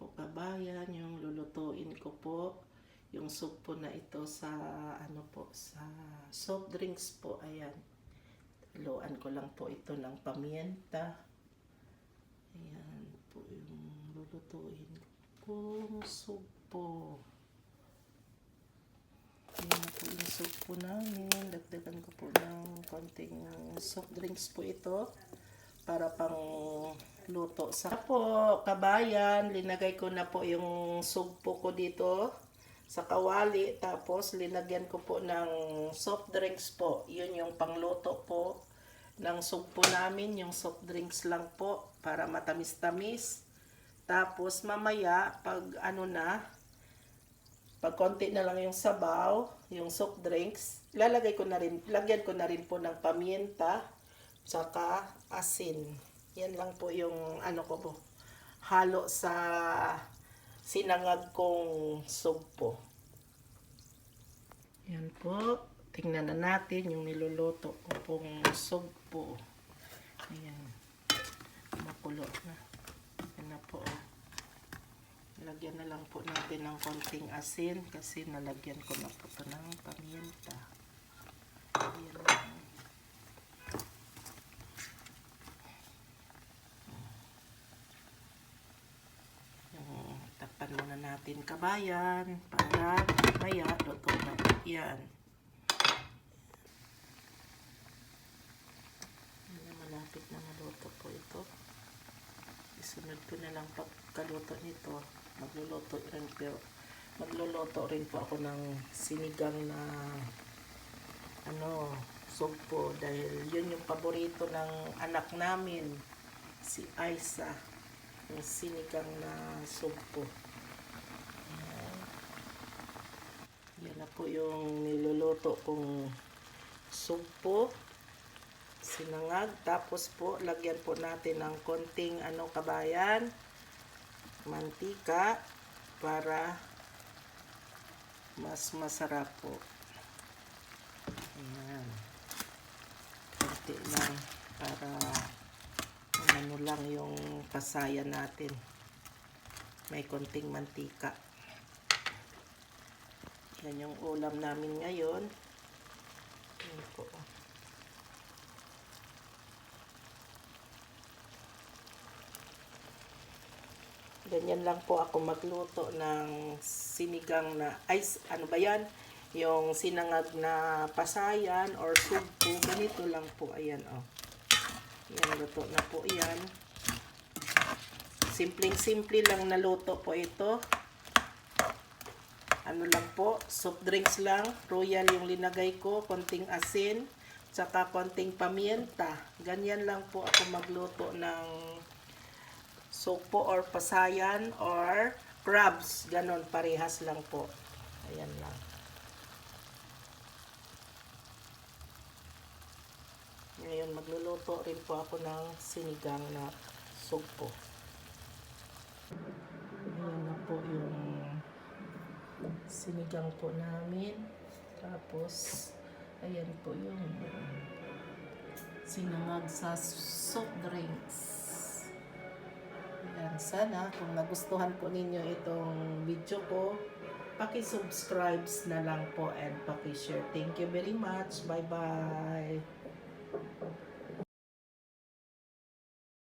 po kabayan, yung lulutuin ko po, yung soup po na ito sa sa soft drinks po. Ayan. Haluan ko lang po ito ng paminta. Ayan po yung lulutuin kong soup po. Ayan na po yung soup po namin. Dagdagan ko po ng konting soft drinks po ito para pang luto sa po kabayan. Linagay ko na po yung sugpo ko dito sa kawali, tapos linagyan ko po ng soft drinks po. Yun yung pangluto po ng sugpo namin, yung soft drinks lang po para matamis-tamis. Tapos mamaya pag pag konti na lang yung sabaw, yung soft drinks, lagyan ko na rin po ng paminta tsaka asin. Yan lang po yung ko po, halo sa sinangag kong sugpo. Yan po, tingnan na natin yung niluluto ko pong sugpo. Ayan, makulo na. Yan na po. Lagyan na lang po natin ng konting asin kasi nalagyan ko na po ito ng paminta. Ayan lang. Takpan muna natin kabayan para maya luto na po yan. Malapit na maluto po ito. Isunod ko na lang pagkaluto nito. Magluluto rin po ako ng sinigang na sugpo dahil yun yung paborito ng anak namin, si Aiza, yung sinigang na sugpo. Yan na po yung niluluto kong sugpo, sinangag. Tapos po lagyan po natin ng konting kabayan, mantika para mas masarap po. Ayan. Konti lang para lang yung pasayan natin. May konting mantika. Yan yung ulam namin ngayon. Yan po. Ganyan lang po ako magluto ng sinigang na, yung sinangag na pasayan or sugpo. Ganito lang po. Ayan, Yan, luto na po yan. Simpleng-simple lang na luto po ito. Lang po, soft drinks lang. Royal yung linagay ko. Konting asin, tsaka konting paminta. Ganyan lang po ako magluto ng sugpo or pasayan or crabs. Ganon, parehas lang po. Ayan lang. Ngayon, magluluto rin po ako ng sinigang na sugpo. Ayan na po yung sinigang po namin. Tapos, ayan po yung sinangag sa soft drinks. Ayan, sana kung nagustuhan po ninyo itong video ko, paki-subscribe na lang po and paki-share. Thank you very much. Bye-bye.